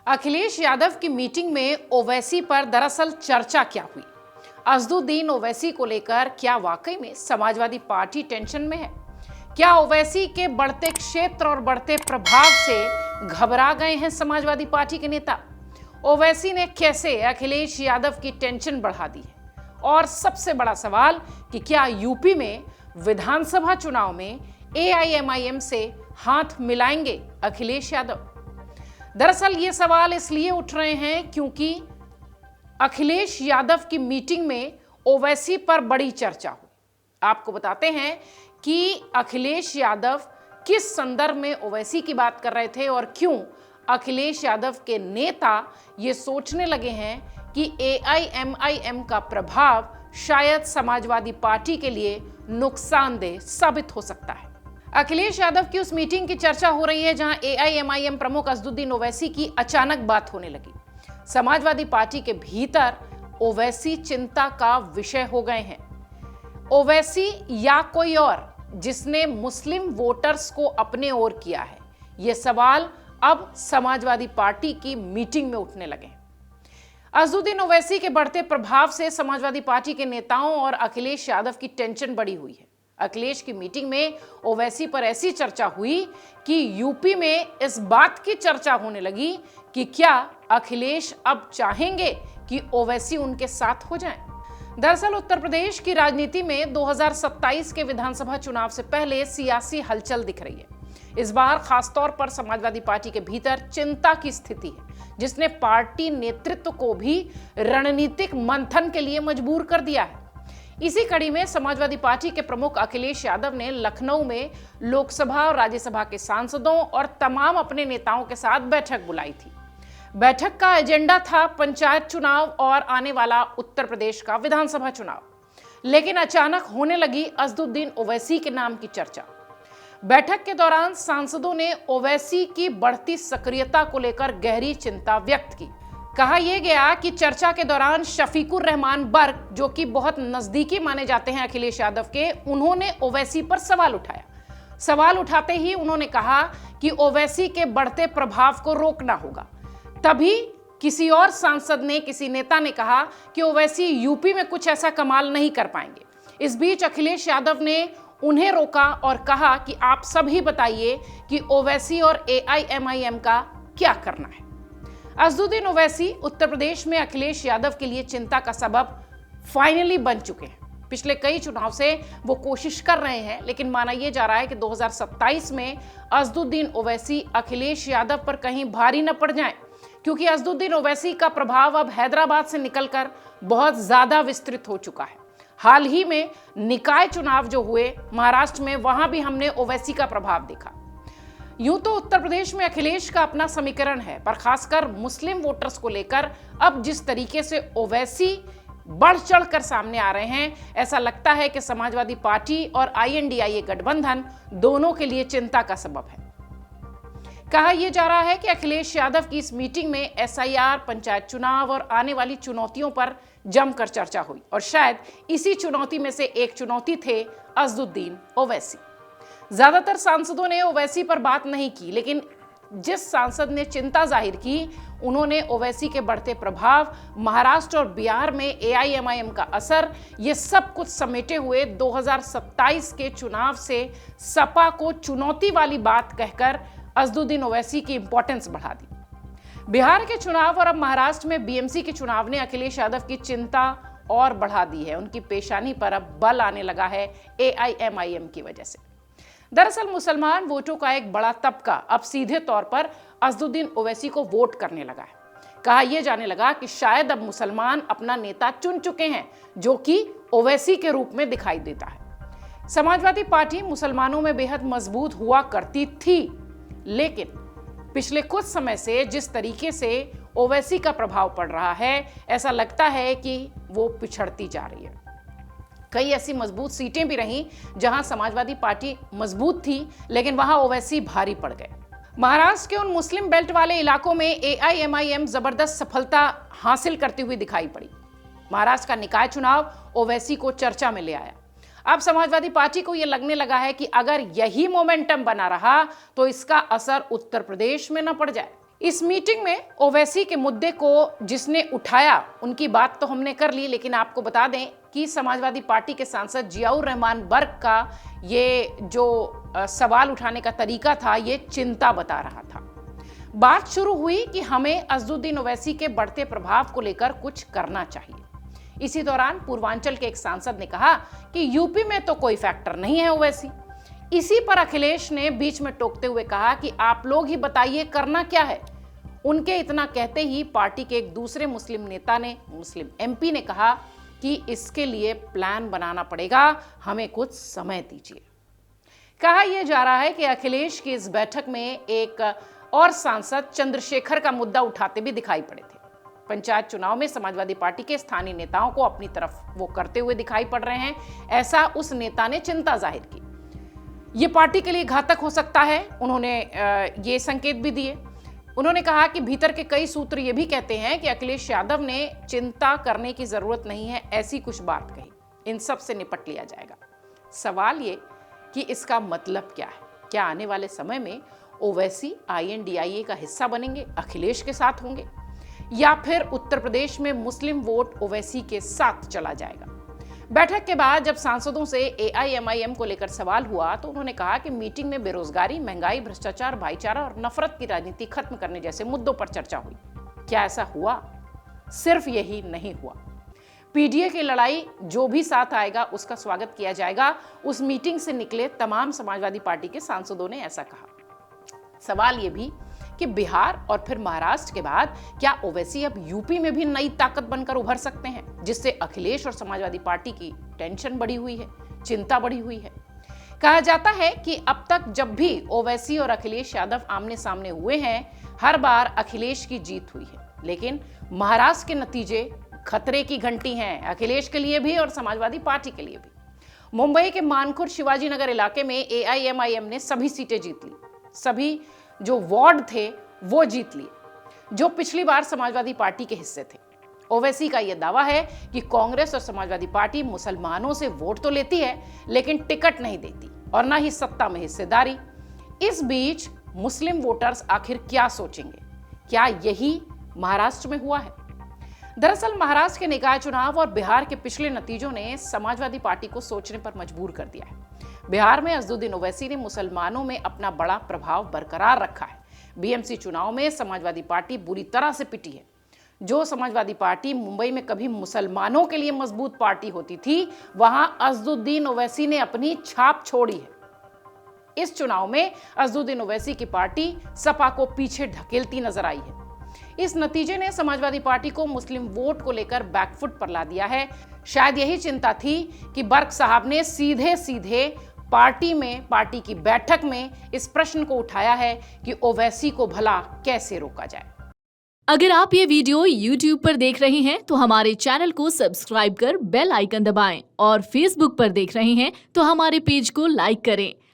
अखिलेश यादव की मीटिंग में ओवैसी पर दरअसल चर्चा क्या हुई? अजदुद्दीन ओवैसी को लेकर क्या वाकई में समाजवादी पार्टी टेंशन में है? क्या ओवैसी के बढ़ते क्षेत्र और बढ़ते प्रभाव से घबरा गए हैं समाजवादी पार्टी के नेता? ओवैसी ने कैसे अखिलेश यादव की टेंशन बढ़ा दी है? और सबसे बड़ा सवाल कि क्या यूपी में विधानसभा चुनाव में एआईएमआईएम से हाथ मिलाएंगे अखिलेश यादव? दरअसल ये सवाल इसलिए उठ रहे हैं क्योंकि अखिलेश यादव की मीटिंग में ओवैसी पर बड़ी चर्चा हुई। आपको बताते हैं कि अखिलेश यादव किस संदर्भ में ओवैसी की बात कर रहे थे और क्यों अखिलेश यादव के नेता ये सोचने लगे हैं कि एआईएमआईएम का प्रभाव शायद समाजवादी पार्टी के लिए नुकसानदेह साबित हो सकता है। अखिलेश यादव की उस मीटिंग की चर्चा हो रही है जहां एआईएमआईएम प्रमुख अजदुद्दीन ओवैसी की अचानक बात होने लगी। समाजवादी पार्टी के भीतर ओवैसी चिंता का विषय हो गए हैं। ओवैसी या कोई और जिसने मुस्लिम वोटर्स को अपने ओर किया है, यह सवाल अब समाजवादी पार्टी की मीटिंग में उठने लगे हैं। अजदुद्दीन ओवैसी के बढ़ते प्रभाव से समाजवादी पार्टी के नेताओं और अखिलेश यादव की टेंशन बढ़ी हुई है। अखिलेश की मीटिंग में ओवैसी पर ऐसी चर्चा हुई कि यूपी में इस बात की चर्चा होने लगी कि क्या अखिलेश अब चाहेंगे कि ओवैसी उनके साथ हो जाएं। दरअसल उत्तर प्रदेश की राजनीति में 2027 के विधानसभा चुनाव से पहले सियासी हलचल दिख रही है। इस बार खासतौर पर समाजवादी पार्टी के भीतर चिंता की स्थिति है, जिसने पार्टी नेतृत्व को भी रणनीतिक मंथन के लिए मजबूर कर दिया है। इसी कड़ी में समाजवादी पार्टी के प्रमुख अखिलेश यादव ने लखनऊ में लोकसभा और राज्यसभा के सांसदों और तमाम अपने नेताओं के साथ बैठक बुलाई थी। बैठक का एजेंडा था पंचायत चुनाव और आने वाला उत्तर प्रदेश का विधानसभा चुनाव, लेकिन अचानक होने लगी अजदुद्दीन ओवैसी के नाम की चर्चा। बैठक के दौरान सांसदों ने ओवैसी की बढ़ती सक्रियता को लेकर गहरी चिंता व्यक्त की। कहा यह गया कि चर्चा के दौरान शफीकुर रहमान बर्क, जो कि बहुत नजदीकी माने जाते हैं अखिलेश यादव के, उन्होंने ओवैसी पर सवाल उठाया। सवाल उठाते ही उन्होंने कहा कि ओवैसी के बढ़ते प्रभाव को रोकना होगा। तभी किसी और सांसद ने, किसी नेता ने कहा कि ओवैसी यूपी में कुछ ऐसा कमाल नहीं कर पाएंगे। इस बीच अखिलेश यादव ने उन्हें रोका और कहा कि आप सभी बताइए कि ओवैसी और एआईएमआईएम का क्या करना है। अजदुद्दीन ओवैसी उत्तर प्रदेश में अखिलेश यादव के लिए चिंता का सबब फाइनली बन चुके हैं। पिछले कई चुनाव से वो कोशिश कर रहे हैं, लेकिन माना यह जा रहा है कि 2027 में अजदुद्दीन ओवैसी अखिलेश यादव पर कहीं भारी न पड़ जाएं, क्योंकि अजदुद्दीन ओवैसी का प्रभाव अब हैदराबाद से निकलकर बहुत ज्यादा विस्तृत हो चुका है। हाल ही में निकाय चुनाव जो हुए महाराष्ट्र में, वहां भी हमने ओवैसी का प्रभाव देखा। यूं तो उत्तर प्रदेश में अखिलेश का अपना समीकरण है, पर खासकर मुस्लिम वोटर्स को लेकर अब जिस तरीके से ओवैसी बढ़ चढ़कर सामने आ रहे हैं, ऐसा लगता है कि समाजवादी पार्टी और आईएनडीआईए गठबंधन दोनों के लिए चिंता का सबब है। कहा यह जा रहा है कि अखिलेश यादव की इस मीटिंग में एसआईआर, पंचायत चुनाव और आने वाली चुनौतियों पर जमकर चर्चा हुई और शायद इसी चुनौती में से एक चुनौती थे अजदुद्दीन ओवैसी। ज्यादातर सांसदों ने ओवैसी पर बात नहीं की, लेकिन जिस सांसद ने चिंता जाहिर की, उन्होंने ओवैसी के बढ़ते प्रभाव, महाराष्ट्र और बिहार में एआईएमआईएम का असर, ये सब कुछ समेटे हुए 2027 के चुनाव से सपा को चुनौती वाली बात कहकर अजदुद्दीन ओवैसी की इंपॉर्टेंस बढ़ा दी। बिहार के चुनाव और अब महाराष्ट्र में बीएमसी के चुनाव ने अखिलेश यादव की चिंता और बढ़ा दी है। उनकी पेशानी पर अब बल आने लगा है एआईएमआईएम की वजह से। दरअसल मुसलमान वोटों का एक बड़ा तबका अब सीधे तौर पर अजदुद्दीन ओवैसी को वोट करने लगा है। कहा यह जाने लगा कि शायद अब मुसलमान अपना नेता चुन चुके हैं, जो कि ओवैसी के रूप में दिखाई देता है। समाजवादी पार्टी मुसलमानों में बेहद मजबूत हुआ करती थी, लेकिन पिछले कुछ समय से जिस तरीके से ओवैसी का प्रभाव पड़ रहा है, ऐसा लगता है कि वो पिछड़ती जा रही है। कई ऐसी मजबूत सीटें भी रहीं जहां समाजवादी पार्टी मजबूत थी, लेकिन वहां ओवैसी भारी पड़ गए। महाराष्ट्र के उन मुस्लिम बेल्ट वाले इलाकों में एआईएमआईएम जबरदस्त सफलता हासिल करती हुई दिखाई पड़ी। महाराष्ट्र का निकाय चुनाव ओवैसी को चर्चा में ले आया। अब समाजवादी पार्टी को यह लगने लगा है कि अगर यही मोमेंटम बना रहा तो इसका असर उत्तर प्रदेश में न पड़ जाए, इस मीटिंग में ओवैसी के मुद्दे को जिसने उठाया उनकी बात तो हमने कर ली, लेकिन आपको बता दें कि समाजवादी पार्टी के सांसद जियाउर रहमान बर्क का ये जो सवाल उठाने का तरीका था, ये चिंता बता रहा था। बात शुरू हुई कि हमें अज़दुद्दीन ओवैसी के बढ़ते प्रभाव को लेकर कुछ करना चाहिए। इसी दौरान पूर्वांचल के एक सांसद ने कहा कि यूपी में तो कोई फैक्टर नहीं है ओवैसी। इसी पर अखिलेश ने बीच में टोकते हुए कहा कि आप लोग ही बताइए करना क्या है। उनके इतना कहते ही पार्टी के एक दूसरे मुस्लिम नेता ने, मुस्लिम एमपी ने कहा कि इसके लिए प्लान बनाना पड़ेगा, हमें कुछ समय दीजिए। कहा यह जा रहा है कि अखिलेश की इस बैठक में एक और सांसद चंद्रशेखर का मुद्दा उठाते भी दिखाई पड़े थे। पंचायत चुनाव में समाजवादी पार्टी के स्थानीय नेताओं को अपनी तरफ वो करते हुए दिखाई पड़ रहे हैं, ऐसा उस नेता ने चिंता जाहिर की। ये पार्टी के लिए घातक हो सकता है, उन्होंने ये संकेत भी दिए। उन्होंने कहा कि भीतर के कई सूत्र ये भी कहते हैं कि अखिलेश यादव ने चिंता करने की जरूरत नहीं है, ऐसी कुछ बात कही। इन सब से निपट लिया जाएगा। सवाल ये कि इसका मतलब क्या है? क्या आने वाले समय में ओवैसी INDIA का हिस्सा बनेंगे, अखिलेश के साथ होंगे, या फिर उत्तर प्रदेश में मुस्लिम वोट ओवैसी के साथ चला जाएगा? बैठक के बाद जब सांसदों से AIMIM को लेकर सवाल हुआ तो उन्होंने कहा कि मीटिंग में बेरोजगारी, महंगाई, भ्रष्टाचार, भाईचारा और नफरत की राजनीति खत्म करने जैसे मुद्दों पर चर्चा हुई। क्या ऐसा हुआ? सिर्फ यही नहीं हुआ। PDA की लड़ाई, जो भी साथ आएगा उसका स्वागत किया जाएगा। उस मीटिंग से निकले तमाम समाजवादी पार्टी के सांसदों ने ऐसा कहा। सवाल यह भी कि बिहार और फिर महाराष्ट्र के बाद क्या ओवैसी अब यूपी में भी नई ताकत बनकर उभर सकते हैं, जिससे अखिलेश और समाजवादी पार्टी की टेंशन बढ़ी हुई है, चिंता बढ़ी हुई है। कहा जाता है कि अब तक जब भी ओवैसी और अखिलेश यादव आमने सामने हुए हैं, हर बार अखिलेश की जीत हुई है। लेकिन महाराष्ट्र के नतीजे खतरे की घंटी हैं, अखिलेश के लिए भी और समाजवादी पार्टी के लिए भी। मुंबई के मानखुर्द शिवाजी नगर इलाके में AIMIM ने सभी सीटें जीत ली, सभी जो वार्ड थे वो जीत लिए, जो पिछली बार समाजवादी पार्टी के हिस्से थे। ओवैसी का यह दावा है कि कांग्रेस और समाजवादी पार्टी मुसलमानों से वोट तो लेती है, लेकिन टिकट नहीं देती और ना ही सत्ता में हिस्सेदारी। इस बीच मुस्लिम वोटर्स आखिर क्या सोचेंगे? क्या यही महाराष्ट्र में हुआ है? दरअसल महाराष्ट्र के निकाय चुनाव और बिहार के पिछले नतीजों ने समाजवादी पार्टी को सोचने पर मजबूर कर दिया है। बिहार में अज़दुद्दीन ओवैसी ने मुसलमानों में अपना बड़ा प्रभाव बरकरार रखा है। BMC चुनाव में समाजवादी पार्टी बुरी तरह से पिटी है। जो समाजवादी पार्टी मुंबई में कभी मुसलमानों के लिए मजबूत पार्टी होती थी, वहां अज़दुद्दीन ओवैसी ने अपनी छाप छोड़ी है। इस चुनाव में अज़दुद्दीन ओवैसी की पार्टी सपा को पीछे ढकेलती नजर आई है। इस नतीजे ने समाजवादी पार्टी को मुस्लिम वोट को लेकर बैकफुट पर ला दिया है। शायद यही चिंता थी कि बर्क साहब ने सीधे सीधे पार्टी की बैठक में इस प्रश्न को उठाया है कि ओवैसी को भला कैसे रोका जाए। अगर आप ये वीडियो YouTube पर देख रहे हैं तो हमारे चैनल को सब्सक्राइब कर बेल आइकन दबाएं और Facebook पर देख रहे हैं तो हमारे पेज को लाइक करें।